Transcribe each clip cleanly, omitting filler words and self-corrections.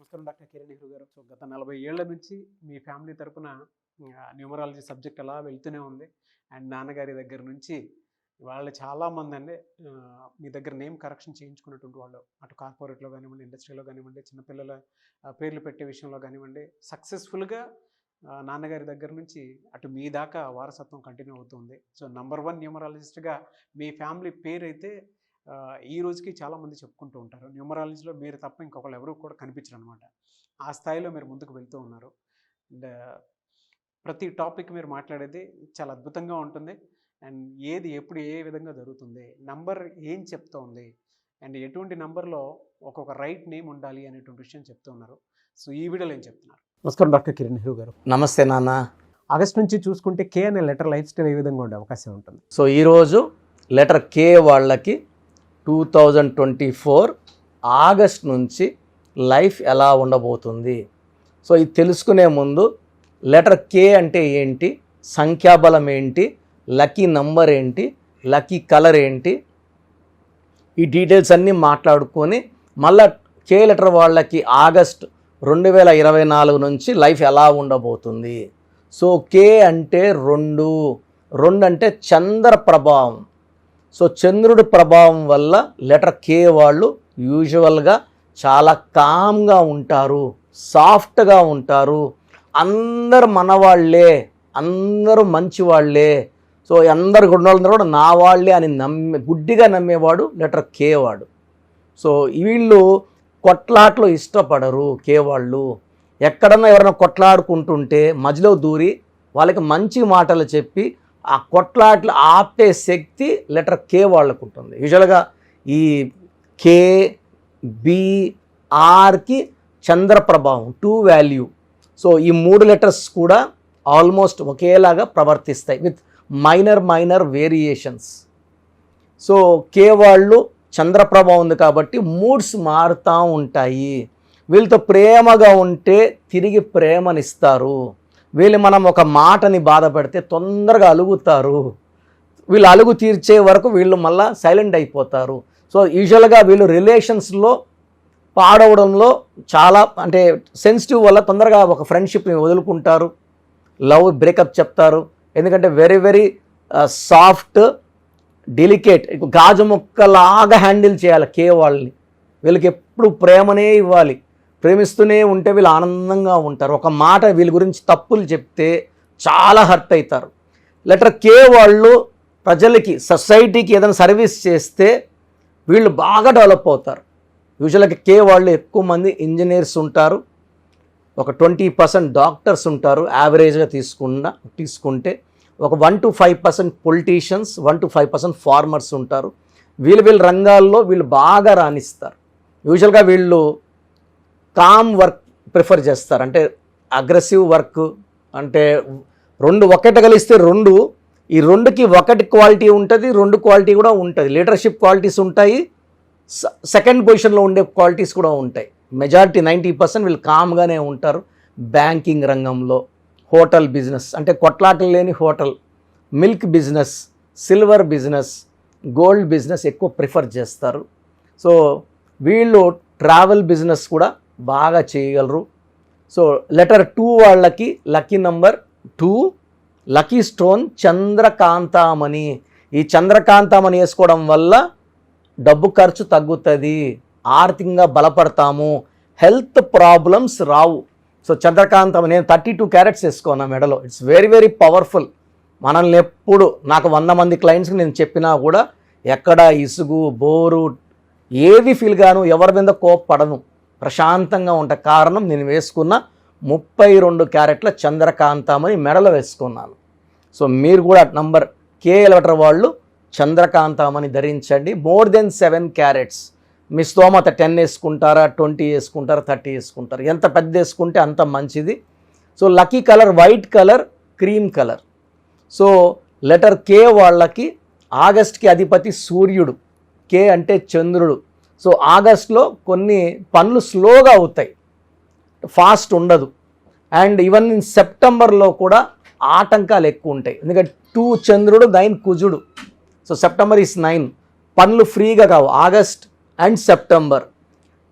నమస్కారం డాక్టర్ కిరణ్ నెహ్రూ గారు. సో గత 40 ఏళ్ల నుంచి మీ ఫ్యామిలీ తరపున న్యూమరాలజీ సబ్జెక్ట్ అలా వెళ్తూనే ఉంది. అండ్ నాన్నగారి దగ్గర నుంచి వాళ్ళు చాలామంది అండి మీ దగ్గర నేమ్ కరెక్షన్ చేయించుకున్నటువంటి వాళ్ళు, అటు కార్పొరేట్లో కానివ్వండి, ఇండస్ట్రీలో కానివ్వండి, చిన్నపిల్లల పేర్లు పెట్టే విషయంలో కానివ్వండి, సక్సెస్ఫుల్గా నాన్నగారి దగ్గర నుంచి అటు మీ దాకా వారసత్వం కంటిన్యూ అవుతుంది. సో నంబర్ 1 న్యూమరాలజిస్ట్గా మీ ఫ్యామిలీ పేరైతే ఈ రోజుకి చాలామంది చెప్పుకుంటూ ఉంటారు. న్యూమరాలజీలో మీరు తప్ప ఇంకొకళ్ళు ఎవరు కూడా కనిపించరు అనమాట. ఆ స్థాయిలో మీరు ముందుకు వెళ్తూ ఉన్నారు. అండ్ ప్రతి టాపిక్ మీరు మాట్లాడేది చాలా అద్భుతంగా ఉంటుంది. అండ్ ఏది ఎప్పుడు ఏ విధంగా జరుగుతుంది, నంబర్ ఏం చెప్తోంది, అండ్ ఎటువంటి నంబర్లో ఒక్కొక్క రైట్ నేమ్ ఉండాలి అనేటువంటి విషయం చెప్తూ ఉన్నారు. సో ఈ వీడియోలో ఏం చెప్తున్నారు? నమస్కారం డాక్టర్ కిరణ్ నెహ్రూ గారు. నమస్తే నాన్న. ఆగస్ట్ నుంచి చూసుకుంటే కే అనే లెటర్ లైఫ్ స్టైల్ ఏ విధంగా ఉండే అవకాశం ఉంటుంది? సో ఈరోజు లెటర్ కే వాళ్ళకి 2024 ఆగస్ట్ నుంచి లైఫ్ ఎలా ఉండబోతుంది. సో ఇది తెలుసుకునే ముందు లెటర్ కే అంటే ఏంటి, సంఖ్యాబలం ఏంటి, లక్కీ నంబర్ ఏంటి, లక్కీ కలర్ ఏంటి, ఈ డీటెయిల్స్ అన్నీ మాట్లాడుకొని మళ్ళా కే లెటర్ వాళ్ళకి ఆగస్ట్ 2024 నుంచి లైఫ్ ఎలా ఉండబోతుంది. సో కే అంటే 2 అంటే చంద్ర ప్రభావం. సో చంద్రుడి ప్రభావం వల్ల లెటర్ కే వాళ్ళు యూజువల్గా చాలా కామ్గా ఉంటారు, సాఫ్ట్గా ఉంటారు, అందరు మనవాళ్లే, అందరూ మంచివాళ్లే, సో అందరు గుడ్డోళ్ళందరూ కూడా నా వాళ్ళే అని గుడ్డిగా నమ్మేవాడు లెటర్ కే వాడు. సో వీళ్ళు కొట్లాట్లు ఇష్టపడరు కే వాళ్ళు. ఎక్కడన్నా ఎవరైనా కొట్లాడుకుంటుంటే మధ్యలో దూరి వాళ్ళకి మంచి మాటలు చెప్పి ఆ కొట్లాట్లు ఆపే శక్తి లెటర్ కే వాళ్ళకు ఉంటుంది. యూజువల్గా ఈ కే బి ఆర్కి చంద్ర ప్రభావం 2 వాల్యూ. సో ఈ 3 లెటర్స్ కూడా ఆల్మోస్ట్ ఒకేలాగా ప్రవర్తిస్తాయి విత్ మైనర్ వేరియేషన్స్. సో కే వాళ్ళు చంద్ర ప్రభావం ఉంది కాబట్టి మూడ్స్ మారుతూ ఉంటాయి. వీళ్ళతో ప్రేమగా ఉంటే తిరిగి ప్రేమనిస్తారు. వీళ్ళు మనం ఒక మాటని బాధ పెడితే తొందరగా అలుగుతారు. వీళ్ళు అలుగు తీర్చే వరకు వీళ్ళు మళ్ళీ సైలెంట్ అయిపోతారు. సో యూజువల్గా వీళ్ళు రిలేషన్స్లో పాడవడంలో చాలా అంటే సెన్సిటివ్ వల్ల తొందరగా ఒక ఫ్రెండ్షిప్ని వదులుకుంటారు, లవ్ బ్రేకప్ చెప్తారు. ఎందుకంటే వెరీ సాఫ్ట్, డెలికేట్, గాజు మొక్కలాగా హ్యాండిల్ చేయాలి కే వాళ్ళని. వీళ్ళకి ఎప్పుడు ప్రేమనే ఇవ్వాలి, ప్రేమిస్తూనే ఉంటే వీళ్ళు ఆనందంగా ఉంటారు. ఒక మాట వీళ్ళ గురించి తప్పులు చెప్తే చాలా హర్ట్ అవుతారు. లెటర్ కే వాళ్ళు ప్రజలకి, సొసైటీకి ఏదైనా సర్వీస్ చేస్తే వీళ్ళు బాగా డెవలప్ అవుతారు. యూజువల్గా కే వాళ్ళు ఎక్కువ ఇంజనీర్స్ ఉంటారు, ఒక 20% డాక్టర్స్ ఉంటారు యావరేజ్గా తీసుకుంటే, ఒక 1 to 5% పొలిటీషియన్స్, 1 to 5% ఫార్మర్స్ ఉంటారు. వీళ్ళ రంగాల్లో వీళ్ళు బాగా రాణిస్తారు. యూజువల్గా వీళ్ళు కామ్ వర్క్ ప్రిఫర్ చేస్తారు. అంటే అగ్రెసివ్ వర్క్ అంటే 2 ఒకటి కలిస్తే 2, ఈ 2కి 1 క్వాలిటీ ఉంటుంది, 2 క్వాలిటీ కూడా ఉంటుంది. లీడర్షిప్ క్వాలిటీస్ ఉంటాయి, సెకండ్ పొజిషన్లో ఉండే క్వాలిటీస్ కూడా ఉంటాయి. మెజారిటీ 90% వీళ్ళు కామ్గానే ఉంటారు. బ్యాంకింగ్ రంగంలో, హోటల్ బిజినెస్ అంటే కొట్లాటలు లేని hotel, milk business, silver business, gold business ఎక్కువ ప్రిఫర్ చేస్తారు. సో వీళ్ళు ట్రావెల్ బిజినెస్ కూడా బాగా చేయగలరు. సో లెటర్ 2 వాళ్ళకి లక్కీ నంబర్ 2, లక్కీ స్టోన్ చంద్రకాంతామణి. ఈ చంద్రకాంతామణి వేసుకోవడం వల్ల డబ్బు ఖర్చు తగ్గుతుంది, ఆర్థికంగా బలపడతాము, హెల్త్ ప్రాబ్లమ్స్ రావు. సో చంద్రకాంతామణి నేను 32 క్యారెట్స్ వేసుకున్నా మెడలో. It's very powerful. మనల్ని ఎప్పుడు నాకు 100 మంది క్లయింట్స్కి నేను చెప్పినా కూడా ఎక్కడ ఇసుగు బోరు ఏది ఫీల్ గాను, ఎవరి మీద కోప్పడను, ప్రశాంతంగా ఉంటే కారణం నేను వేసుకున్న 32 క్యారెట్ల చంద్రకాంతామని మెడలో వేసుకున్నాను. సో మీరు కూడా నంబర్ కే లెటర్ వాళ్ళు చంద్రకాంతామని ధరించండి. More than 7 carrots. మీ స్తోమత 10 వేసుకుంటారా, 20 వేసుకుంటారా, 30 వేసుకుంటారు. ఎంత పెద్ద వేసుకుంటే అంత మంచిది. So lucky colour white colour, cream colour. So letter K వాళ్ళకి ఆగస్ట్కి అధిపతి సూర్యుడు, కే అంటే చంద్రుడు. సో ఆగస్ట్లో కొన్ని పనులు స్లోగా అవుతాయి, ఫాస్ట్ ఉండదు. అండ్ ఈవెన్ సెప్టెంబర్లో కూడా ఆటంకాలు ఎక్కువ ఉంటాయి. ఎందుకంటే 2 చంద్రుడు, 9 కుజుడు. So September is 9. పనులు ఫ్రీగా కావు ఆగస్ట్ అండ్ సెప్టెంబర్.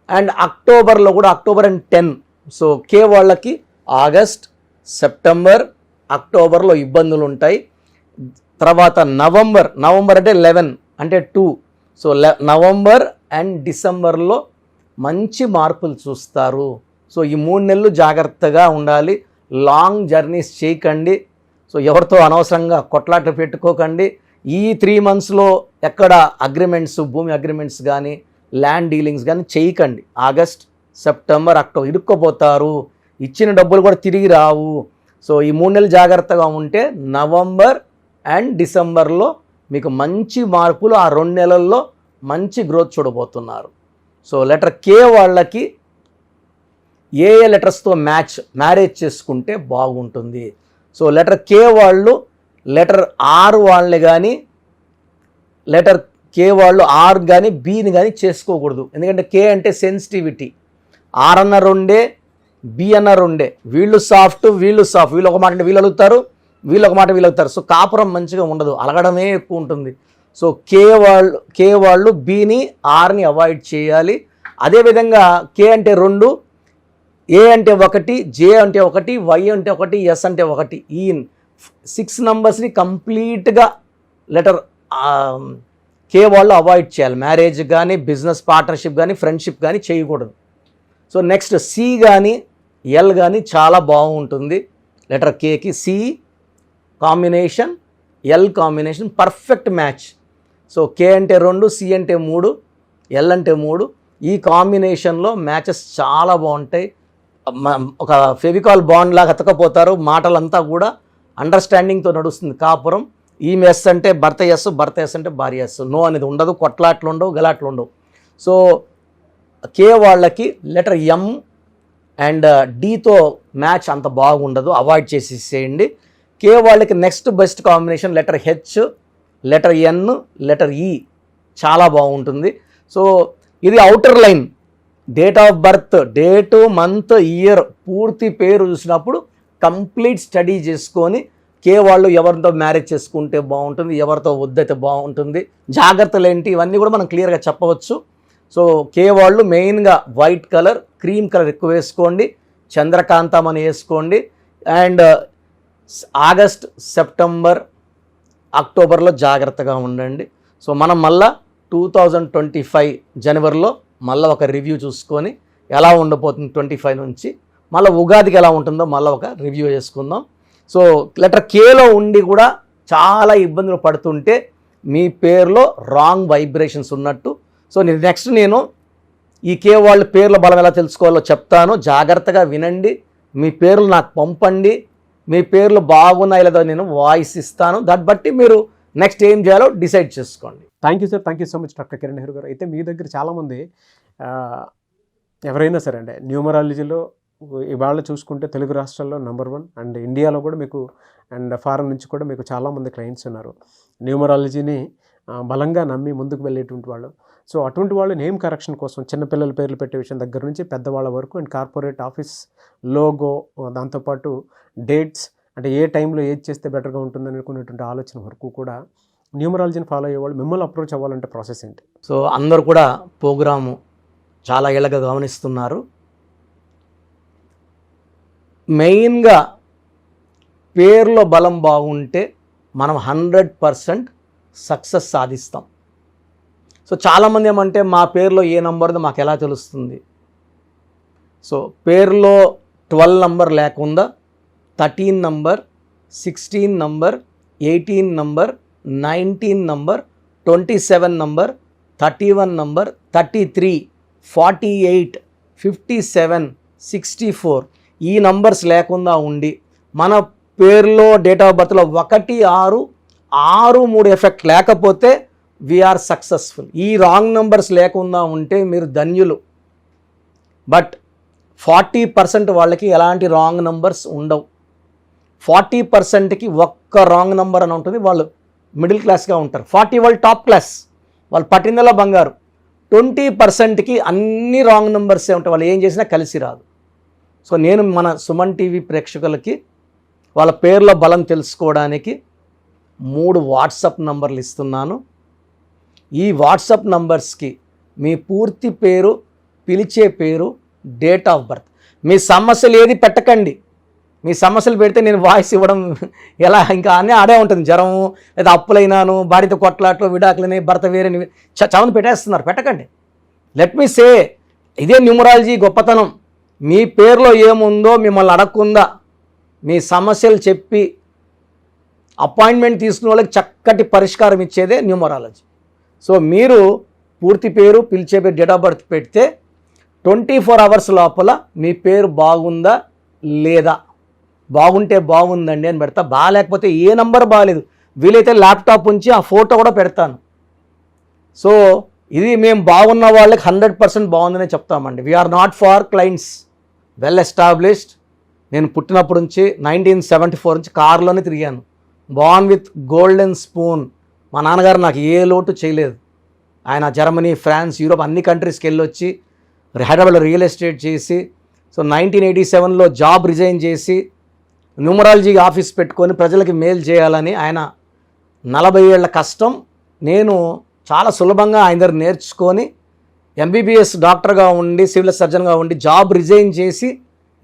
అండ్ అక్టోబర్లో కూడా అక్టోబర్ అండ్ 10. సో కే వాళ్ళకి ఆగస్ట్, సెప్టెంబర్, అక్టోబర్లో ఇబ్బందులు ఉంటాయి. తర్వాత నవంబర్ అంటే 11 అంటే 2. సో నవంబర్ అండ్ డిసెంబర్లో మంచి మార్పులు చూస్తారు. సో ఈ 3 నెలలు జాగ్రత్తగా ఉండాలి. లాంగ్ జర్నీస్ చేయకండి. సో ఎవరితో అనవసరంగా కొట్లాట పెట్టుకోకండి. ఈ 3 మంత్స్లో ఎక్కడ అగ్రిమెంట్స్, భూమి అగ్రిమెంట్స్ కానీ ల్యాండ్ డీలింగ్స్ కానీ చేయకండి. ఆగస్ట్, సెప్టెంబర్, అక్టోబర్ ఇరుక్కుపోతారు. ఇచ్చిన డబ్బులు కూడా తిరిగి రావు. సో ఈ 3 నెలలు జాగ్రత్తగా ఉంటే నవంబర్ అండ్ డిసెంబర్లో మీకు మంచి మార్పులు, ఆ 2 నెలల్లో మంచి గ్రోత్ చూడబోతున్నారు. సో లెటర్ కే వాళ్ళకి ఏ లెటర్స్తో మ్యారేజ్ చేసుకుంటే బాగుంటుంది. సో లెటర్ కే వాళ్ళు లెటర్ ఆర్ వాళ్ళని కానీ, లెటర్ కే వాళ్ళు ఆర్ కానీ బీని కానీ చేసుకోకూడదు. ఎందుకంటే కే అంటే సెన్సిటివిటీ. ఆర్ అన్న 2, బి అన్న 2. వీళ్ళు సాఫ్ట్, వీళ్ళు ఒక మాట అంటే వీళ్ళు అలుగుతారు, వీళ్ళు ఒక మాట వీళ్ళు అలుగుతారు. సో కాపురం మంచిగా ఉండదు, అలగడమే ఎక్కువ ఉంటుంది. సో కే వాళ్ళు బీని, ఆర్ని అవాయిడ్ చేయాలి. అదేవిధంగా కే అంటే 2, ఏ అంటే 1, జే అంటే 1, వై అంటే 1, ఎస్ అంటే 1. ఈ 6 నంబర్స్ని కంప్లీట్గా లెటర్ కే వాళ్ళు అవాయిడ్ చేయాలి. మ్యారేజ్ కానీ, బిజినెస్ పార్ట్నర్షిప్ కానీ, ఫ్రెండ్షిప్ కానీ చేయకూడదు. సో నెక్స్ట్ సి కానీ, ఎల్ కానీ చాలా బాగుంటుంది. లెటర్ కేకి C combination, L combination perfect match. So K అంటే 2, సి అంటే 3, ఎల్ అంటే 3. ఈ కాంబినేషన్లో మ్యాచెస్ చాలా బాగుంటాయి. ఒక ఫెవికాల్ బాండ్ లాగా అతకపోతారు. మాటలంతా కూడా అండర్స్టాండింగ్తో నడుస్తుంది కాపురం. ఈమె ఎస్ అంటే భర్త ఎస్, భర్త ఎస్ అంటే భార్య ఎస్. నో అనేది ఉండదు, కొట్లాట్లు ఉండవు, గలాట్లు ఉండవు. సో కే వాళ్ళకి లెటర్ ఎం అండ్ డితో మ్యాచ్ అంత బాగుండదు, అవాయిడ్ చేసేసేయండి. కే వాళ్ళకి next best combination letter H, letter N, letter E చాలా బాగుంటుంది. సో ఇది outer line. Date of birth, date, month, year, పూర్తి పేరు చూసినప్పుడు కంప్లీట్ స్టడీ చేసుకొని కే వాళ్ళు ఎవరితో మ్యారేజ్ చేసుకుంటే బాగుంటుంది, ఎవరితో వద్దైతే బాగుంటుంది, జాగ్రత్తలు ఏంటి, ఇవన్నీ కూడా మనం క్లియర్గా చెప్పవచ్చు. సో కే వాళ్ళు మెయిన్గా వైట్ కలర్, క్రీమ్ కలర్ ఎక్కువ వేసుకోండి, చంద్రకాంతం అని వేసుకోండి. అండ్ ఆగస్ట్, సెప్టెంబర్, అక్టోబర్లో జాగ్రత్తగా ఉండండి. సో మనం మళ్ళా 2025 జనవరిలో మళ్ళీ ఒక రివ్యూ చూసుకొని ఎలా ఉండబోతుంది 25 నుంచి, మళ్ళీ ఉగాదికి ఎలా ఉంటుందో మళ్ళీ ఒక రివ్యూ చేసుకుందాం. సో లెటర్ కేలో ఉండి కూడా చాలా ఇబ్బందులు పడుతుంటే మీ పేరులో రాంగ్ వైబ్రేషన్స్ ఉన్నట్టు. సో నెక్స్ట్ నేను ఈ కే వాళ్ళ పేర్ల బలం ఎలా తెలుసుకోవాలో చెప్తాను, జాగ్రత్తగా వినండి. మీ పేర్లు నాకు పంపండి. మీ పేర్లు బాగున్నాయి లేదో నేను వాయిస్ ఇస్తాను. దాన్ని బట్టి మీరు నెక్స్ట్ ఏం చేయాలో డిసైడ్ చేసుకోండి. Thank you sir, thank you so much doctor Kiran Nehru గారు. అయితే మీ దగ్గర చాలామంది ఎవరైనా సరే అంటే న్యూమరాలజీలో ఇవాళ చూసుకుంటే తెలుగు రాష్ట్రాల్లో నెంబర్ 1 అండ్ ఇండియాలో కూడా మీకు అండ్ ఫారెన్ నుంచి కూడా మీకు చాలామంది క్లయింట్స్ ఉన్నారు న్యూమరాలజీని బలంగా నమ్మి ముందుకు వెళ్ళేటువంటి వాళ్ళు. సో అటువంటి వాళ్ళు నేమ్ కరెక్షన్ కోసం చిన్నపిల్లల పేర్లు పెట్టే విషయం దగ్గర నుంచి పెద్దవాళ్ళ వరకు అండ్ కార్పొరేట్ ఆఫీస్ లోగో, దాంతోపాటు డేట్స్ అంటే ఏ టైంలో ఏది చేస్తే బెటర్గా ఉంటుందని అనుకునేటువంటి ఆలోచన వరకు కూడా న్యూమరాలజీని ఫాలో అయ్యేవాళ్ళు మిమ్మల్ని అప్రోచ్ అవ్వాలంటే ప్రాసెస్ ఏంటి? సో అందరూ కూడా ప్రోగ్రాము చాలా ఏళ్ళగా గమనిస్తున్నారు. మెయిన్గా పేర్లో బలం బాగుంటే మనం 100% సక్సెస్ సాధిస్తాం. సో చాలామంది ఏమంటే మా పేరులో ఏ నంబర్దో మాకు ఎలా తెలుస్తుంది? సో పేరులో 12 నంబర్ లేకుండా 13 number, 16 number, 18 number, 19 number, 27 number, 31 number, 33, 48, 57, 64 ఈ నంబర్స్ లేకుండా ఉండి మన పేరులో డేట్ ఆఫ్ బర్త్లో 1, 6, 6, 3 ఎఫెక్ట్ లేకపోతే వీఆర్ సక్సెస్ఫుల్. ఈ రాంగ్ నంబర్స్ లేకుండా ఉంటే మీరు ధన్యులు. బట్ 40% వాళ్ళకి ఎలాంటి రాంగ్ నంబర్స్ ఉండవు. 40%కి ఒక్క రాంగ్ నంబర్ అని ఉంటుంది, వాళ్ళు మిడిల్ క్లాస్గా ఉంటారు. 40 వాళ్ళు టాప్ క్లాస్, వాళ్ళు పట్టిందలా బంగారు. 20%కి అన్ని రాంగ్ నెంబర్సే ఉంటాయి, వాళ్ళు ఏం చేసినా కలిసి రాదు. సో నేను మన సుమన్ టీవీ ప్రేక్షకులకి వాళ్ళ పేర్ల బలం తెలుసుకోవడానికి 3 వాట్సాప్ నంబర్లు ఇస్తున్నాను. ఈ వాట్సాప్ నంబర్స్కి మీ పూర్తి పేరు పిలిచే పేరు, డేట్ ఆఫ్ బర్త్. మీ సమస్యలు ఏది పెట్టకండి. మీ సమస్యలు పెడితే నేను వాయిస్ ఇవ్వడం ఎలా, ఇంకా అన్నీ ఆడే ఉంటుంది. జ్వరము, లేదా అప్పులైనాను, భార్యతో కొట్లాట్లు, విడాకులని, భర్త వేరేని చవని పెట్టేస్తున్నారు. పెట్టకండి. లెట్ మీ సే, ఇదే న్యూమరాలజీ గొప్పతనం. మీ పేరులో ఏముందో మిమ్మల్ని అడగకుండా మీ సమస్యలు చెప్పి అపాయింట్మెంట్ తీసుకున్న వాళ్ళకి చక్కటి పరిష్కారం ఇచ్చేదే న్యూమరాలజీ. సో మీరు పూర్తి పేరు, పిలిచే పేరు, డేట్ ఆఫ్ బర్త్ పెడితే 24 అవర్స్ లోపల మీ పేరు బాగుందా లేదా, బాగుంటే బాగుందండి అని పెడతా, బాగాలేకపోతే ఏ నంబర్ బాగాలేదు, వీలైతే ల్యాప్టాప్ ఉంచి ఆ ఫోటో కూడా పెడతాను. సో ఇది మేము బాగున్న వాళ్ళకి 100% బాగుందనే చెప్తామండి. We are not far clients, well established. నేను పుట్టినప్పటి నుంచి 1974 నుంచి కార్లోనే తిరిగాను. Born with golden spoon. మా నాన్నగారు నాకు ఏ లోటు చేయలేదు. ఆయన జర్మనీ, ఫ్రాన్స్, యూరోప్ అన్ని కంట్రీస్కి వెళ్ళొచ్చి హైదరాబాద్లో రియల్ ఎస్టేట్ చేసి, సో 1987లో జాబ్ రిజైన్ చేసి న్యూమరాలజీ ఆఫీస్ పెట్టుకొని ప్రజలకి మేలు చేయాలని ఆయన 40 ఏళ్ల కష్టం నేను చాలా సులభంగా ఆయన దగ్గర నేర్చుకొని ఎంబీబీఎస్ డాక్టర్గా ఉండి, సివిల్ సర్జన్గా ఉండి జాబ్ రిజైన్ చేసి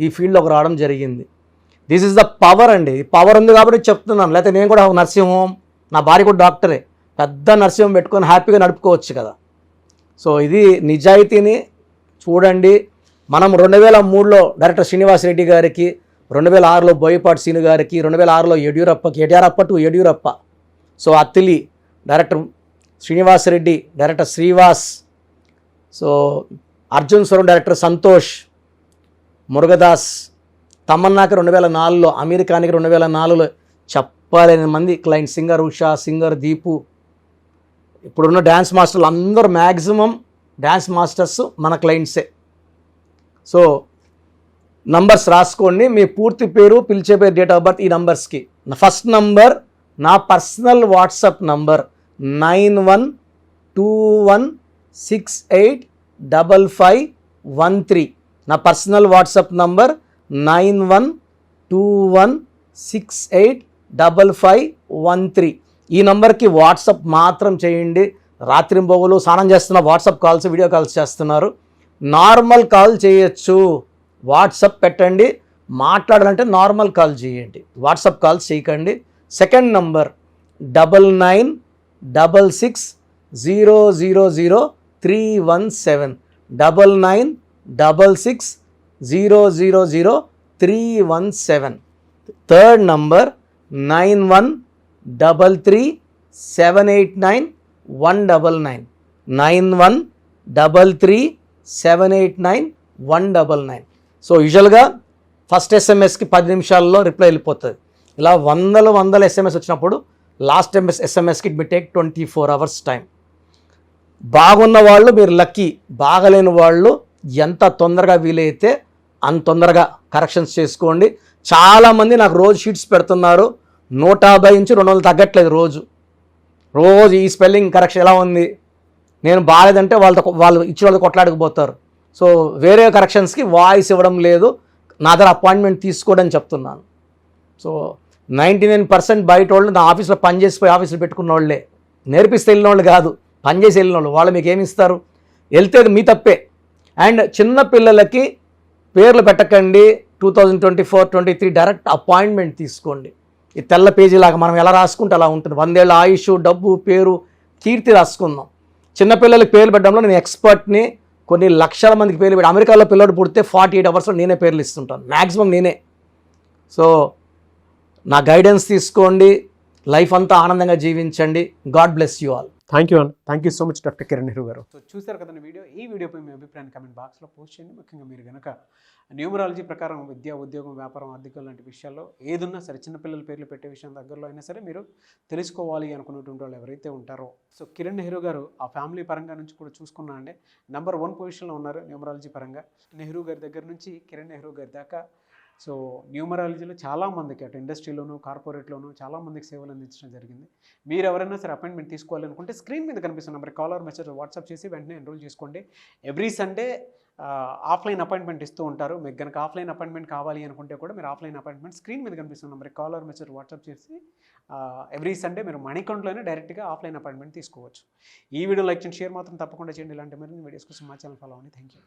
ఈ ఫీల్డ్లోకి రావడం జరిగింది. దిస్ ఈజ్ ద పవర్ అండి. పవర్ ఉంది కాబట్టి చెప్తున్నాను. లేకపోతే నేను కూడా నర్సింగ్ హోమ్, నా భార్య కూడా డాక్టరే, పెద్ద నర్సింగ్ హోమ్ పెట్టుకొని హ్యాపీగా నడుపుకోవచ్చు కదా. సో ఇది నిజాయితీని చూడండి. మనం 2003లో డైరెక్టర్ శ్రీనివాస్ రెడ్డి గారికి, 2006లో బోయపాటి సీను గారికి, 2006లో Yediyurappa, so Attili director Srinivas Reddy, director Srivas, so Arjun Swaram director Santosh, Murugadoss, తమన్నాకి 2004లో, అమెరికానికి 2004లో చెప్పలేని మంది client, singer Usha, singer Deepu, ఇప్పుడున్న డ్యాన్స్ మాస్టర్లు అందరూ మ్యాక్సిమం డ్యాన్స్ మాస్టర్స్ మన క్లయింట్సే. సో నంబర్స్ రాసుకోండి. మీ పూర్తి పేరు, పిలిచే పేరు, డేట్ ఆఫ్ బర్త్ ఈ నంబర్స్కి. ఫస్ట్ నంబర్ నా పర్సనల్ వాట్సాప్ నంబర్ 9121685513. నా పర్సనల్ వాట్సాప్ నంబర్ 9121685513. ఈ నంబర్కి వాట్సాప్ మాత్రం చేయండి. రాత్రింబొగులు స్నానం చేస్తున్న వాట్సాప్ కాల్స్, వీడియో కాల్స్ చేస్తున్నారు. నార్మల్ కాల్ చేయొచ్చు, వాట్సాప్ పెట్టండి. మాట్లాడాలంటే నార్మల్ కాల్ చేయండి, వాట్సాప్ కాల్స్ చేయకండి. Second number 9966000317, 9966000317. Third number 9133789199, 9133789199. So యూజువల్గా ఫస్ట్ ఎస్ఎంఎస్కి 10 నిమిషాల్లో రిప్లై వెళ్ళిపోతుంది. ఇలా వందల ఎస్ఎంఎస్ వచ్చినప్పుడు లాస్ట్ ఎస్ఎంఎస్కి it may take 24 hours time. బాగున్న వాళ్ళు మీరు లక్కీ, బాగలేని వాళ్ళు ఎంత తొందరగా వీలైతే అంత తొందరగా కరెక్షన్స్ చేసుకోండి. చాలామంది నాకు రోజు షీట్స్ పెడుతున్నారు, 150 నుంచి 200 తగ్గట్లేదు రోజు. ఈ స్పెల్లింగ్ కరెక్షన్ ఎలా ఉంది, నేను బాగాలేదంటే వాళ్ళు ఇచ్చిన వాళ్ళు కొట్లాడకపోతారు. సో వేరే కరెక్షన్స్కి వాయిస్ ఇవ్వడం లేదు, నా దగ్గర అపాయింట్మెంట్ తీసుకోవడం చెప్తున్నాను. సో 99% బయట వాళ్ళు నా ఆఫీస్లో పనిచేసిపోయి ఆఫీసులో పెట్టుకున్న వాళ్ళే, నేర్పిస్తే వెళ్ళిన వాళ్ళు కాదు, పనిచేసి వెళ్ళిన వాళ్ళు. వాళ్ళు మీకు ఏమి ఇస్తారు, వెళ్తే మీ తప్పే. అండ్ చిన్న పిల్లలకి పేర్లు పెట్టకండి. 2024-23 డైరెక్ట్ అపాయింట్మెంట్ తీసుకోండి. ఈ తెల్ల పేజీలాగా మనం ఎలా రాసుకుంటే అలా ఉంటుంది. 100 ఏళ్ళ ఆయుష్, డబ్బు, పేరు, కీర్తి రాసుకుందాం. చిన్నపిల్లలకి పేర్లు పెట్టడంలో నేను ఎక్స్పర్ట్ని. కొన్ని లక్షల మందికి పేర్లు పెట్టి, అమెరికాలో పిల్లడు పుడితే 48 అవర్స్లో నేనే పేర్లు ఇస్తుంటాను, మ్యాక్సిమం నేనే. సో నా గైడెన్స్ తీసుకోండి, లైఫ్ అంతా ఆనందంగా జీవించండి. God bless you all. Thank you so much doctor Kiran Nehru గారు. సో చూశారు కదండి వీడియో. ఈ వీడియోపై మీ అభిప్రాయాన్ని కామెంట్ బాక్స్లో పోస్ట్ చేయండి. ముఖ్యంగా మీరు కనుక న్యూమరాలజీ ప్రకారం విద్య, ఉద్యోగం, వ్యాపారం, ఆర్థికం లాంటి విషయాల్లో ఏదున్నా సరే, చిన్నపిల్లల పేర్లు పెట్టే విషయం దగ్గరలో అయినా సరే మీరు తెలుసుకోవాలి అనుకున్నటువంటి వాళ్ళు ఎవరైతే ఉంటారో, సో కిరణ్ నెహ్రూ గారు ఆ ఫ్యామిలీ పరంగా నుంచి కూడా చూసుకున్నా అండి నెంబర్ 1 పొజిషన్లో ఉన్నారు న్యూమరాలజీ పరంగా. నెహ్రూ గారి దగ్గర నుంచి కిరణ్ నెహ్రూ గారి దాకా సో న్యూమరాలజీలో చాలామందికి అటు ఇండస్ట్రీలోను, కార్పొరేట్లోను చాలామందికి సేవలు అందించడం జరిగింది. మీరు ఎవరైనా సరే అపాయింట్మెంట్ తీసుకోవాలనుకుంటే స్క్రీన్ మీద కనిపిస్తున్న number call or message WhatsApp చేసి వెంటనే ఎన్రోల్ చేసుకోండి. ఎవ్రీ సండే ఆఫ్లైన్ అపాయింట్మెంట్ ఇస్తూ ఉంటారు. మీకు కనుక ఆఫ్లైన్ అపాయింట్మెంట్ కావాలి అనుకుంటే కూడా మీరు ఆఫ్లైన్ అపాయింట్మెంట్ స్క్రీన్ మీద కనిపిస్తున్న number call or message WhatsApp చేసి ఎవ్రీ సండే మీరు మణికంట్లోనే డైరెక్ట్గా ఆఫ్లైన్ అపాయింట్మెంట్ తీసుకోవచ్చు. ఈ వీడియో లైక్ చేయండి, షేర్ మాత్రం తప్పకుండా చేయండి. ఇలాంటి మరిన్ని వీడియోస్ కోసం మా ఛానల్ ఫాలో అవ్వండి. Thank you.